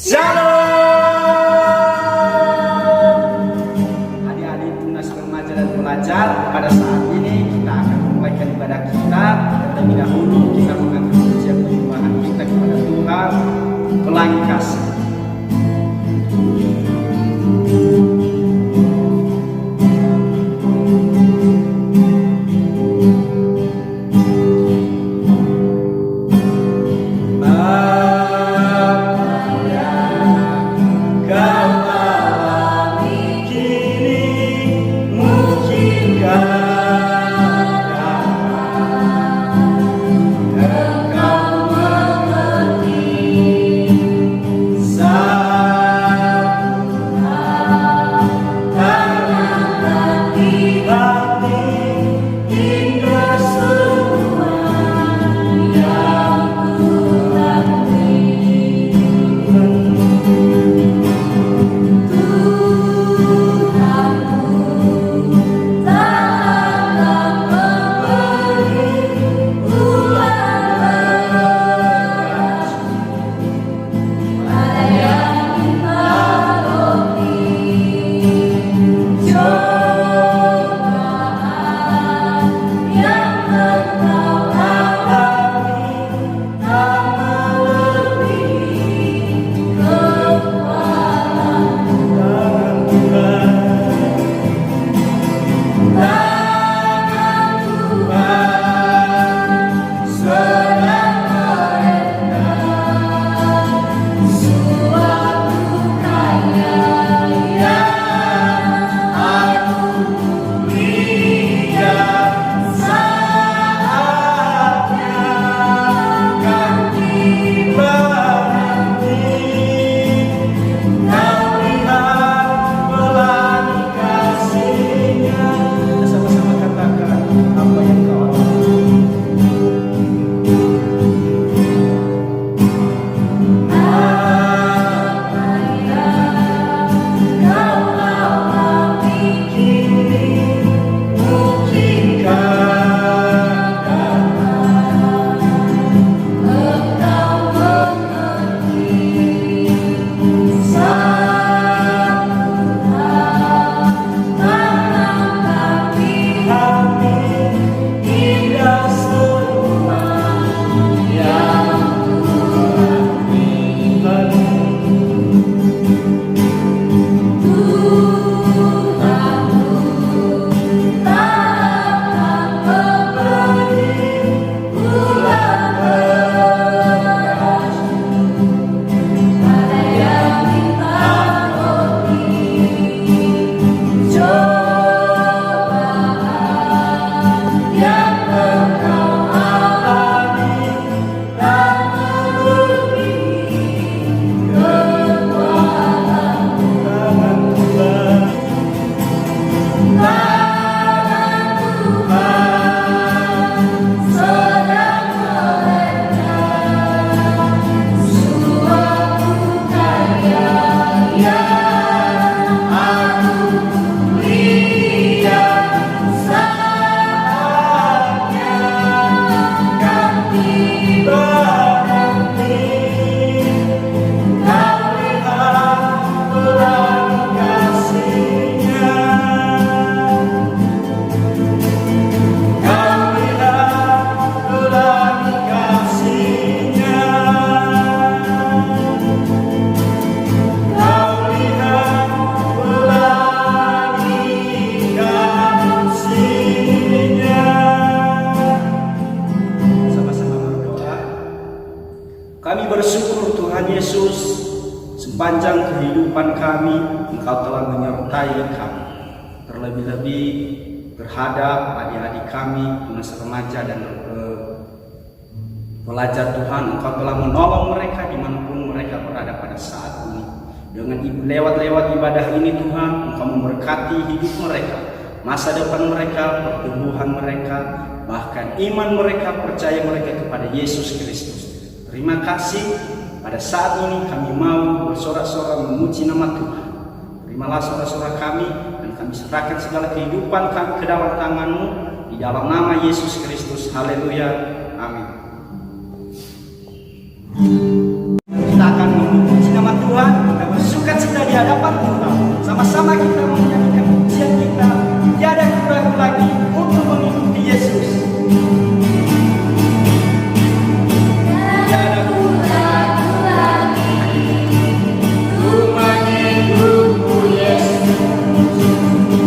Shalom. Adik-adik tunas remaja dan pelajar, pada saat ini kita akan memulaikan ibadah kita. Terlebih dahulu kita mengatur pujian penyembahan kita kepada Tuhan Pelangi Kasih. Kami bersyukur Tuhan Yesus, sepanjang kehidupan kami Engkau telah menyertai kami. Terlebih-lebih terhadap adik-adik kami, tunas remaja dan pelajar Tuhan, Engkau telah menolong mereka dimanapun mereka berada pada saat ini. Dengan lewat ibadah ini Tuhan, Engkau memberkati hidup mereka, masa depan mereka, pertumbuhan mereka, bahkan iman mereka, percaya mereka kepada Yesus Kristus. Terima kasih, pada saat ini kami mau bersorak-sorak memuji nama Tuhan. Terimalah sorak-sorak kami, dan kami serahkan segala kehidupan kami ke dalam tangan-Mu, di dalam nama Yesus Kristus. Haleluya, amin. Kita akan memuji nama Tuhan. Tuhan, kita bersuka cita di hadapan Tuhan. Sama-sama kita menyanyikan pujian kita. Tiada kurang lagi untuk mengikuti Yesus. Tiada kurang lagi untuk mengikutmu Yesus.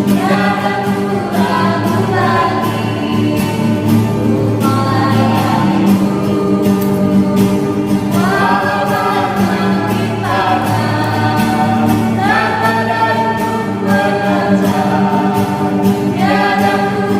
Tiada kurang lagi untuk melayanimu. Walau banyak rintangan yang pada hidup mengejar, tiada kurang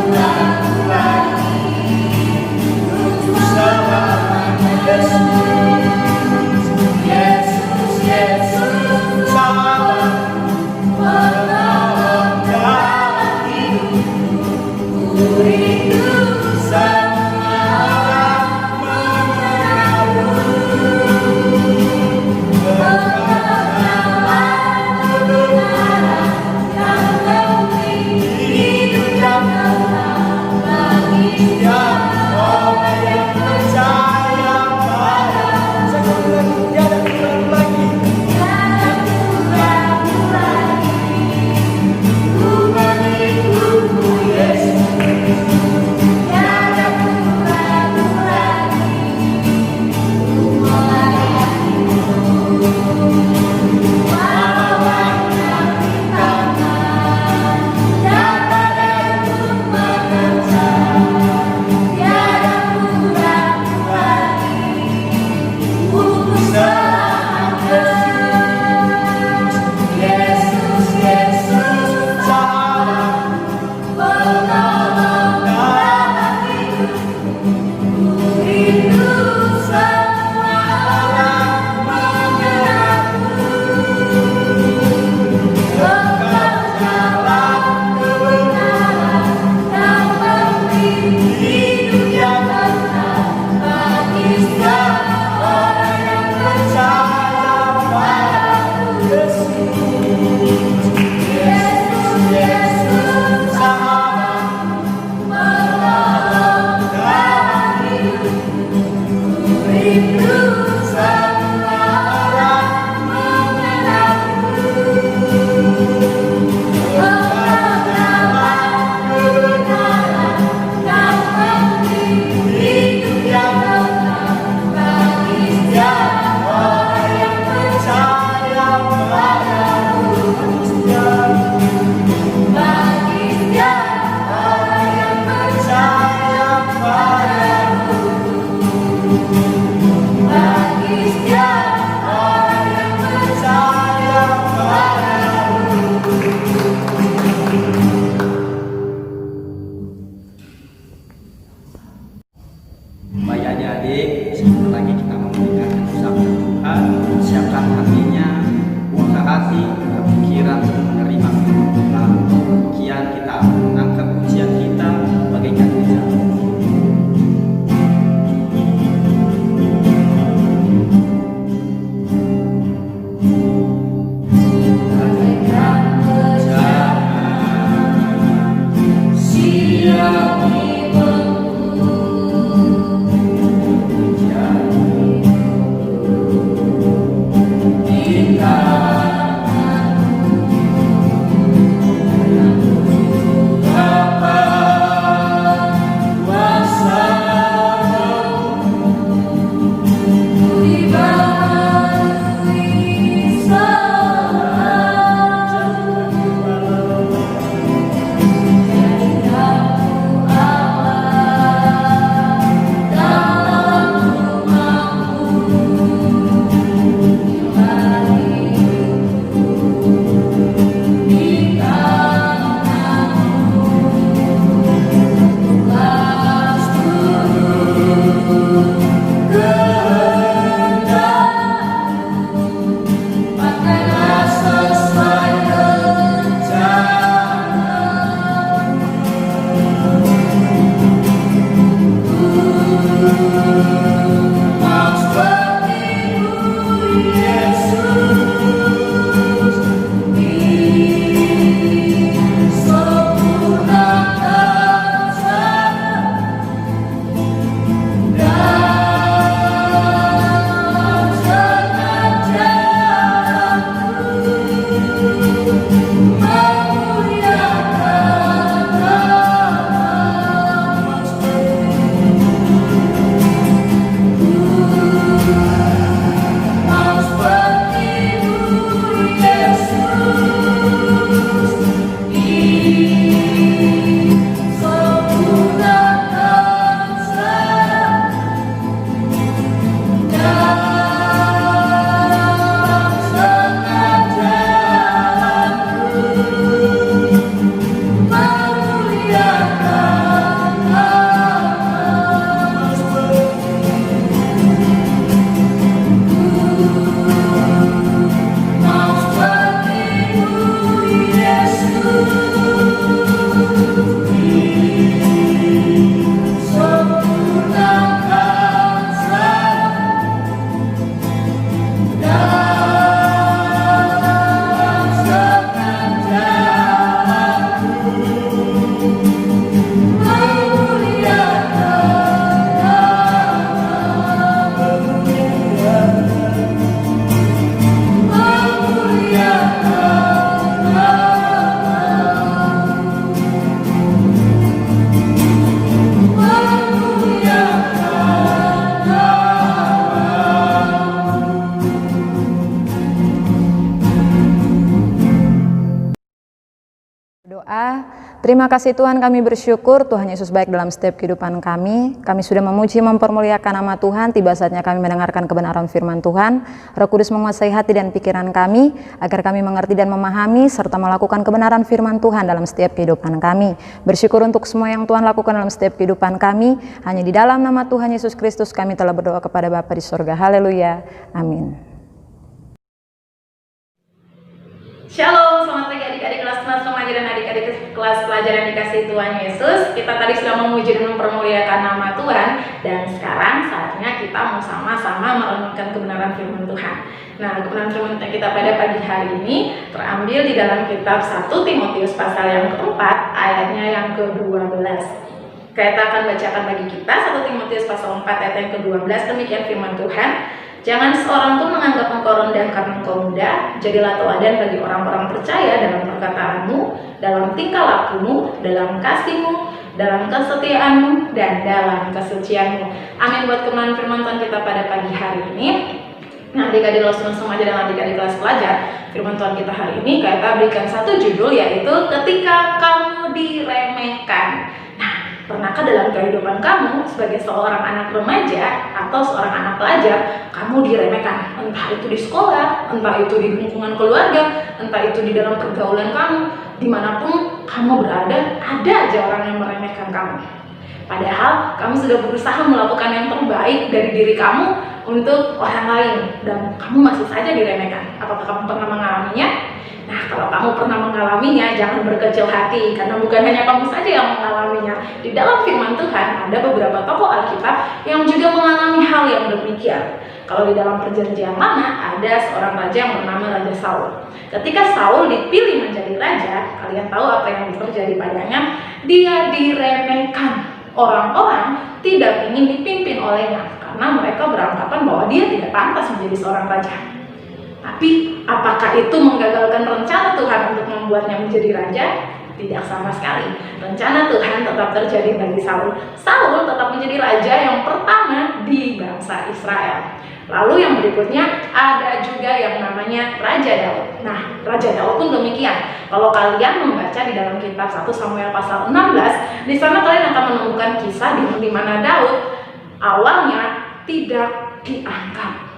Berdoa. Terima kasih Tuhan, kami bersyukur Tuhan Yesus baik dalam setiap kehidupan kami. Kami sudah memuji mempermuliakan nama Tuhan. Tiba saatnya kami mendengarkan kebenaran firman Tuhan. Roh Kudus menguasai hati dan pikiran kami agar kami mengerti dan memahami serta melakukan kebenaran firman Tuhan dalam setiap kehidupan kami. Bersyukur untuk semua yang Tuhan lakukan dalam setiap kehidupan kami. Hanya di dalam nama Tuhan Yesus Kristus kami telah berdoa kepada Bapa di surga. Haleluya. Amin. Shalom, selamat pagi adik-adik kelas remaja dan adik-adik kelas pelajar yang dikasihi Tuhan Yesus. Kita tadi sudah memuji dan mempermuliakan nama Tuhan, dan sekarang saatnya kita mau sama-sama merenungkan kebenaran firman Tuhan. Nah, kebenaran firman Tuhan kita pada pagi hari ini terambil di dalam kitab 1 Timotius pasal yang keempat, ayatnya yang ke-12. Kita akan bacakan bagi kita 1 Timotius pasal 4 ayat yang ke-12, demikian firman Tuhan. Jangan seorang pun menganggap engkau rendah karena engkau muda. Jadilah teladan bagi orang-orang percaya dalam perkataanmu, dalam tingkah lakumu, dalam kasihmu, dalam kesetiaanmu, dan dalam kesucianmu. Amin buat kebenaran firman Tuhan kita pada pagi hari ini. Nah, adik-adik kelas remaja dan adik-adik kelas pelajar, firman Tuhan kita hari ini kita berikan satu judul, yaitu ketika kamu diremehkan. Pernahkah dalam kehidupan kamu sebagai seorang anak remaja atau seorang anak pelajar, kamu diremehkan? Entah itu di sekolah, entah itu di lingkungan keluarga, entah itu di dalam pergaulan kamu, dimanapun kamu berada, ada aja orang yang meremehkan kamu. Padahal kamu sudah berusaha melakukan yang terbaik dari diri kamu untuk orang lain, dan kamu masih saja diremehkan. Apakah kamu pernah mengalaminya? Nah, kalau kamu pernah mengalaminya, jangan berkecil hati, karena bukan hanya kamu saja yang mengalaminya. Di dalam firman Tuhan, ada beberapa tokoh Alkitab yang juga mengalami hal yang demikian. Kalau di dalam perjanjian lama, ada seorang raja yang bernama Raja Saul. Ketika Saul dipilih menjadi raja, kalian tahu apa yang terjadi padanya? Dia diremehkan. Orang-orang tidak ingin dipimpin olehnya, karena mereka beranggapan bahwa dia tidak pantas menjadi seorang raja. Tapi apakah itu menggagalkan rencana Tuhan untuk membuatnya menjadi raja? Tidak sama sekali. Rencana Tuhan tetap terjadi bagi Saul. Saul tetap menjadi raja yang pertama di bangsa Israel. Lalu yang berikutnya ada juga yang namanya Raja Daud. Nah, Raja Daud pun demikian. Kalau kalian membaca di dalam kitab 1 Samuel pasal 16, di sana kalian akan menemukan kisah di mana Daud awalnya tidak dianggap.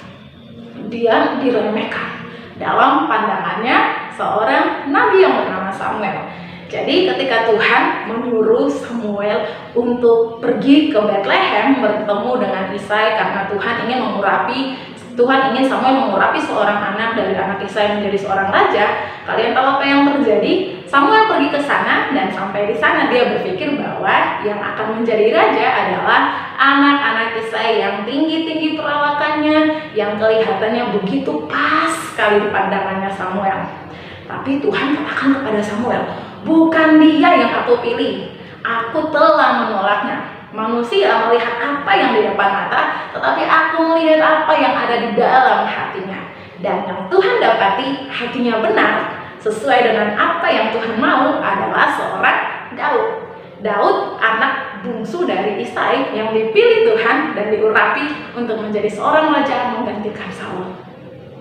Dia diremehkan dalam pandangannya seorang nabi yang bernama Samuel. Jadi ketika Tuhan menyuruh Samuel untuk pergi ke Bethlehem bertemu dengan Isai, karena Tuhan ingin Samuel mengurapi seorang anak dari anak Isai menjadi seorang raja. Kalian tahu apa yang terjadi? Samuel pergi ke sana, dan sampai di sana dia berpikir bahwa yang akan menjadi raja adalah anak-anak Isai yang tinggi-tinggi perawakannya, yang kelihatannya begitu pas sekali di pandangannya Samuel. Tapi Tuhan katakan kepada Samuel, bukan dia yang aku pilih, aku telah menolaknya. Manusia melihat apa yang di depan mata, tetapi aku melihat apa yang ada di dalam hatinya. Dan yang Tuhan dapati hatinya benar, sesuai dengan apa yang Tuhan mau, adalah seorang Daud. Daud anak bungsu dari Isai yang dipilih Tuhan dan diurapi untuk menjadi seorang raja menggantikan Saul.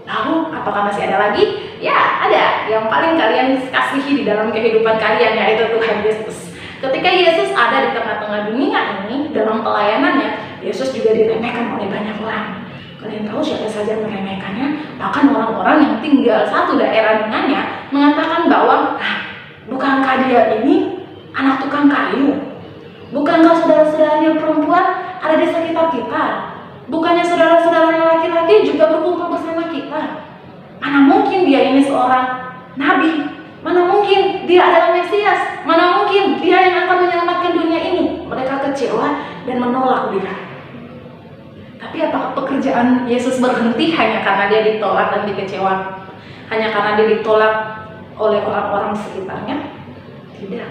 Lalu apakah masih ada lagi? Ya, ada. Yang paling kalian kasihi di dalam kehidupan kalian, yaitu Tuhan Yesus. Ketika Yesus ada di tengah-tengah dunia ini, dalam pelayanannya, Yesus juga diremehkan oleh banyak orang. Kalian tahu siapa saja yang meremehkannya? Bahkan orang-orang yang tinggal satu daerah dengannya mengatakan bahwa, bukankah dia ini anak tukang kayu? Bukankah saudara-saudaranya perempuan ada di sekitar kita? Bukannya saudara-saudaranya laki-laki juga berkumpul bersama kita? Mana mungkin dia ini seorang nabi? Mana mungkin dia adalah Mesias? Mana mungkin dia yang akan menyelamatkan dunia ini? Mereka kecewa dan menolak dia. Tapi apakah pekerjaan Yesus berhenti hanya karena dia ditolak dan dikecewakan? Hanya karena dia ditolak oleh orang-orang sekitarnya? Tidak.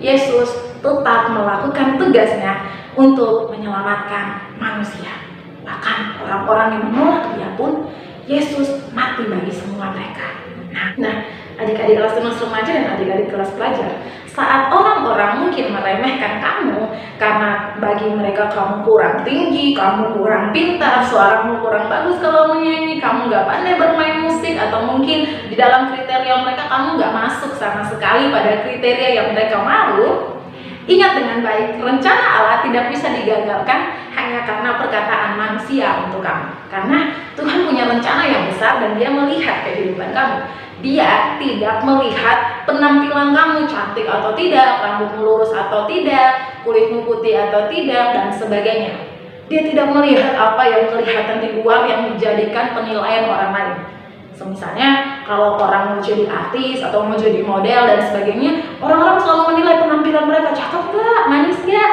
Yesus tetap melakukan tugasnya untuk menyelamatkan manusia. Bahkan orang-orang yang menolak dia pun, Yesus mati bagi semua mereka. Nah, adik-adik kelas remaja dan adik-adik kelas pelajar, saat orang-orang mungkin meremehkan kamu karena bagi mereka kamu kurang tinggi, kamu kurang pintar, suaramu kurang bagus kalau menyanyi, kamu gak pandai bermain musik, atau mungkin di dalam kriteria mereka kamu nggak masuk sama sekali pada kriteria yang mereka mau, ingat dengan baik, rencana Allah tidak bisa digagalkan hanya karena perkataan manusia untuk kamu. Karena Tuhan punya rencana yang besar dan Dia melihat kehidupan kamu. Dia tidak melihat penampilan kamu cantik atau tidak, rambutmu lurus atau tidak, kulitmu putih atau tidak, dan sebagainya. Dia tidak melihat apa yang kelihatan di luar yang dijadikan penilaian orang lain. Misalnya kalau orang mau jadi artis atau mau jadi model dan sebagainya, orang-orang selalu menilai penampilan mereka, cakep gak, manis gak,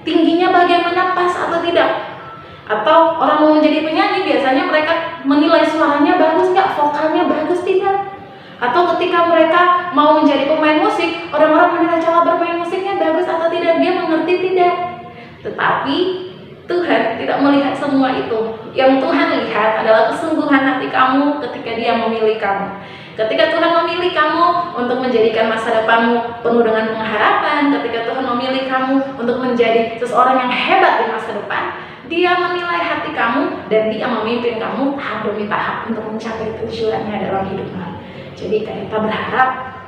tingginya bagaimana, pas atau tidak. Atau orang mau menjadi penyanyi, biasanya mereka menilai suaranya bagus gak, vokalnya bagus tidak. Atau ketika mereka mau menjadi pemain musik, orang-orang menilai cara bermain musiknya bagus atau tidak, dia mengerti tidak. Tetapi Tuhan tidak melihat semua itu. Yang Tuhan lihat adalah kesungguhan hati kamu ketika Dia memilih kamu. Ketika Tuhan memilih kamu untuk menjadikan masa depanmu penuh dengan pengharapan, ketika Tuhan memilih kamu untuk menjadi seseorang yang hebat di masa depan, Dia menilai hati kamu dan Dia memimpin kamu tahap demi tahap untuk mencapai tujuannya dalam hidupmu. Jadi kita berharap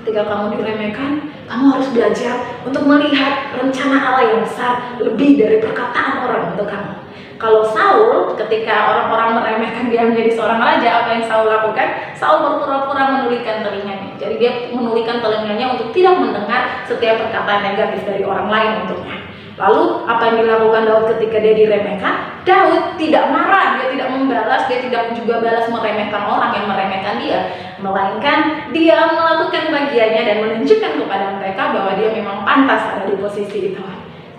ketika kamu diremehkan, kamu harus belajar untuk melihat rencana Allah yang besar lebih dari perkataan orang untuk kamu. Kalau Saul, ketika orang-orang meremehkan dia menjadi seorang raja, apa yang Saul lakukan? Saul berpura-pura menulikan telinganya. Jadi dia menulikan telinganya untuk tidak mendengar setiap perkataan negatif dari orang lain untuknya. Lalu apa yang dilakukan Daud ketika dia diremehkan? Daud tidak marah, dia tidak membalas, dia tidak juga balas meremehkan orang yang meremehkan dia, melainkan dia melakukan bagiannya dan menunjukkan kepada mereka bahwa dia memang pantas ada di posisi itu.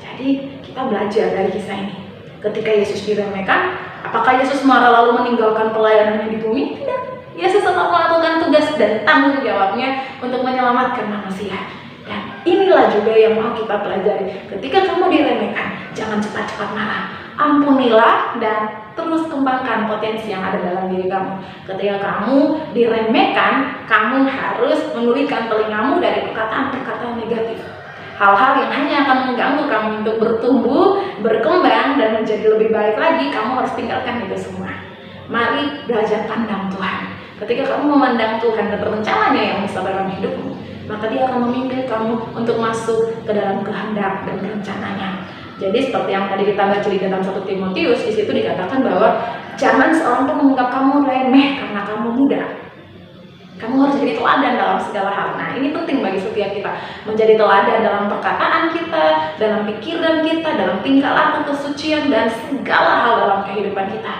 Jadi kita belajar dari kisah ini. Ketika Yesus diremehkan, apakah Yesus marah lalu meninggalkan pelayanannya di bumi? Tidak. Yesus tetap melakukan tugas dan tanggung jawabnya untuk menyelamatkan manusia. Dan inilah juga yang mau kita pelajari. Ketika kamu diremehkan, jangan cepat-cepat marah. Ampunilah dan terus kembangkan potensi yang ada dalam diri kamu. Ketika kamu diremehkan, kamu harus menulikan telingamu dari perkataan-perkataan negatif. Hal-hal yang hanya akan mengganggu kamu untuk bertumbuh, berkembang, dan menjadi lebih baik lagi, kamu harus tinggalkan itu semua. Mari belajar pandang Tuhan. Ketika kamu memandang Tuhan dan rencananya yang besar dalam hidupmu, maka Dia akan memimpin kamu untuk masuk ke dalam kehendak dan rencananya. Jadi seperti yang tadi kita baca di dalam 1 Timotius, di situ dikatakan bahwa jangan seorang pun menganggap kamu remeh karena kamu muda. Kamu harus jadi teladan dalam segala hal. Nah, ini penting bagi setiap kita, menjadi teladan dalam perkataan kita, dalam pikiran kita, dalam tingkah laku, kesucian, dan segala hal dalam kehidupan kita.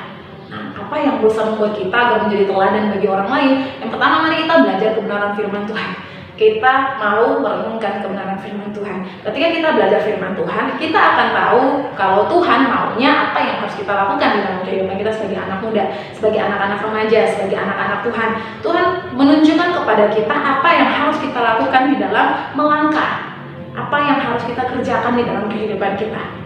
Nah, apa yang bisa membuat kita agar menjadi teladan bagi orang lain? Yang pertama, mari kita belajar kebenaran firman Tuhan. Kita mau merenungkan kebenaran firman Tuhan. Ketika kita belajar firman Tuhan, kita akan tahu kalau Tuhan maunya apa yang harus kita lakukan di dalam kehidupan kita sebagai anak muda, sebagai anak-anak remaja, sebagai anak-anak Tuhan. Tuhan menunjukkan kepada kita apa yang harus kita lakukan di dalam melangkah, apa yang harus kita kerjakan di dalam kehidupan kita.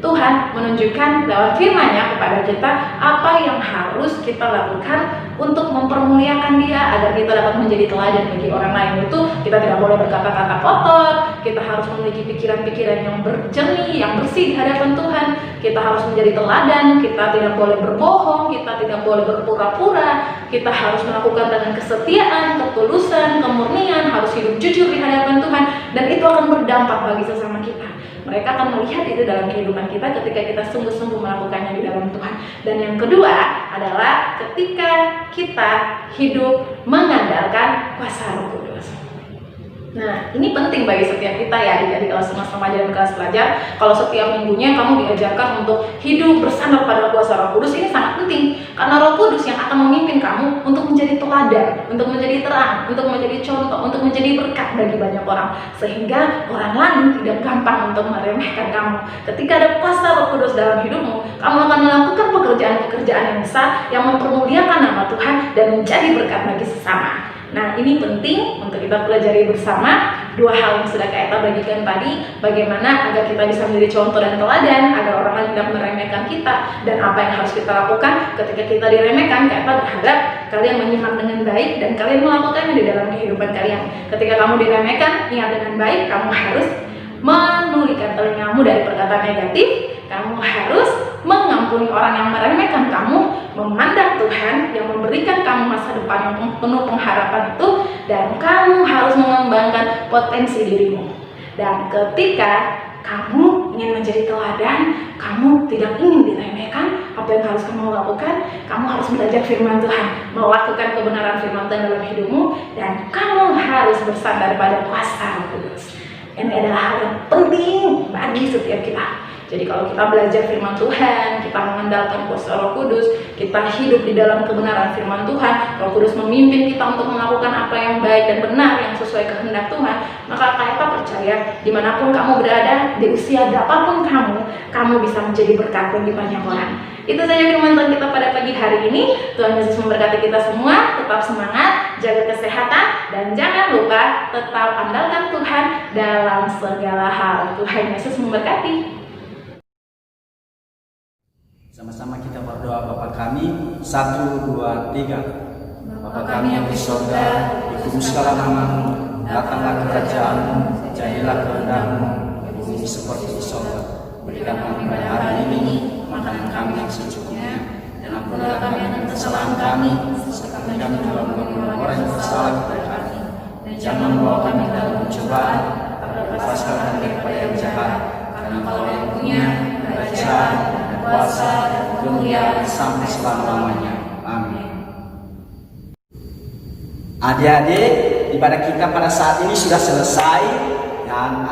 Tuhan menunjukkan lewat firman-Nya kepada kita apa yang harus kita lakukan untuk mempermuliakan Dia agar kita dapat menjadi teladan bagi orang lain. Itu kita tidak boleh berkata-kata kotor, kita harus memiliki pikiran-pikiran yang jernih, yang bersih di hadapan Tuhan. Kita harus menjadi teladan, kita tidak boleh berbohong, kita tidak boleh berpura-pura, kita harus melakukan dengan kesetiaan, ketulusan, kemurnian, harus hidup jujur di hadapan Tuhan, dan itu akan berdampak bagi sesama kita. Mereka akan melihat itu dalam kehidupan kita ketika kita sungguh-sungguh melakukannya di dalam Tuhan. Dan yang kedua adalah ketika kita hidup mengandalkan kuasa Roh Kudus. Nah, ini penting bagi setiap kita ya, di kelas remaja dan kelas pelajar. Kalau setiap minggunya kamu diajarkan untuk hidup bersandar pada kuasa Roh Kudus, ini sangat penting. Karena Roh Kudus yang akan memimpin kamu untuk menjadi teladan, untuk menjadi terang, untuk menjadi contoh, untuk menjadi berkat bagi banyak orang. Sehingga orang lain tidak gampang untuk meremehkan kamu. Ketika ada kuasa Roh Kudus dalam hidupmu, kamu akan melakukan pekerjaan-pekerjaan yang besar yang mempermuliakan nama Tuhan dan menjadi berkat bagi sesama. Nah, ini penting untuk kita pelajari bersama. Dua hal yang sudah kita bagikan tadi, bagaimana agar kita bisa menjadi contoh dan teladan, agar orang lain tidak meremehkan kita, dan apa yang harus kita lakukan ketika kita diremehkan. Kita berharap kalian menyimak dengan baik dan kalian melakukannya di dalam kehidupan kalian. Ketika kamu diremehkan, ingat dengan baik, kamu harus menulikan telingamu dari perkataan negatif, kamu harus mengampuni orang yang meremehkan kamu, memandang Tuhan yang memberikan kamu masa depan yang penuh pengharapan itu, dan kamu harus mengembangkan potensi dirimu. Dan ketika kamu ingin menjadi teladan, kamu tidak ingin diremehkan, apa yang harus kamu lakukan? Kamu harus belajar firman Tuhan, melakukan kebenaran firman Tuhan dalam hidupmu, dan kamu harus bersandar pada kuasa Roh Kudus. Ini adalah hal yang penting bagi setiap kita. Jadi kalau kita belajar firman Tuhan, kita mengandalkan kuasa Roh Kudus, kita hidup di dalam kebenaran firman Tuhan, Roh Kudus memimpin kita untuk melakukan apa yang baik dan benar yang sesuai kehendak Tuhan, maka Kayapa percaya dimanapun kamu berada, di usia berapapun kamu bisa menjadi berkat bagi banyak orang. Itu saja firman Tuhan kita pada pagi hari ini. Tuhan Yesus memberkati kita semua. Tetap semangat, jaga kesehatan, dan jangan lupa tetap andalkan Tuhan dalam segala hal. Tuhan Yesus memberkati. Sama-sama kita berdoa. Bapa kami, 1, 2, 3. Bapa kami yang di surga, dikuduskanlah namamu, datanglah kerajaanmu, jadilah kehendak-Mu di bumi seperti di surga. Berikan kami pada hari ini makanan kami yang secukupnya, dan ampunilah kami kesalahan kami, seperti kami telah mengampuni orang yang bersalah kepada kami. Dan jangan membawa kami dalam pencobaan, tapi lepaskan kami daripada yang jahat, karena Engkau yang punya kerajaan, kuasa, dan kemuliaan sampai selama-lamanya. Amin. Adik-adik, ibadah kita pada saat ini sudah selesai, dan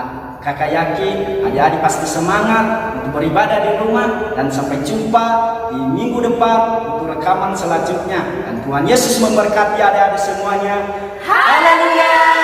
kakak yakin adik-adik pasti semangat untuk beribadah di rumah, dan sampai jumpa di minggu depan untuk rekaman selanjutnya. Dan Tuhan Yesus memberkati adik-adik semuanya. Haleluya.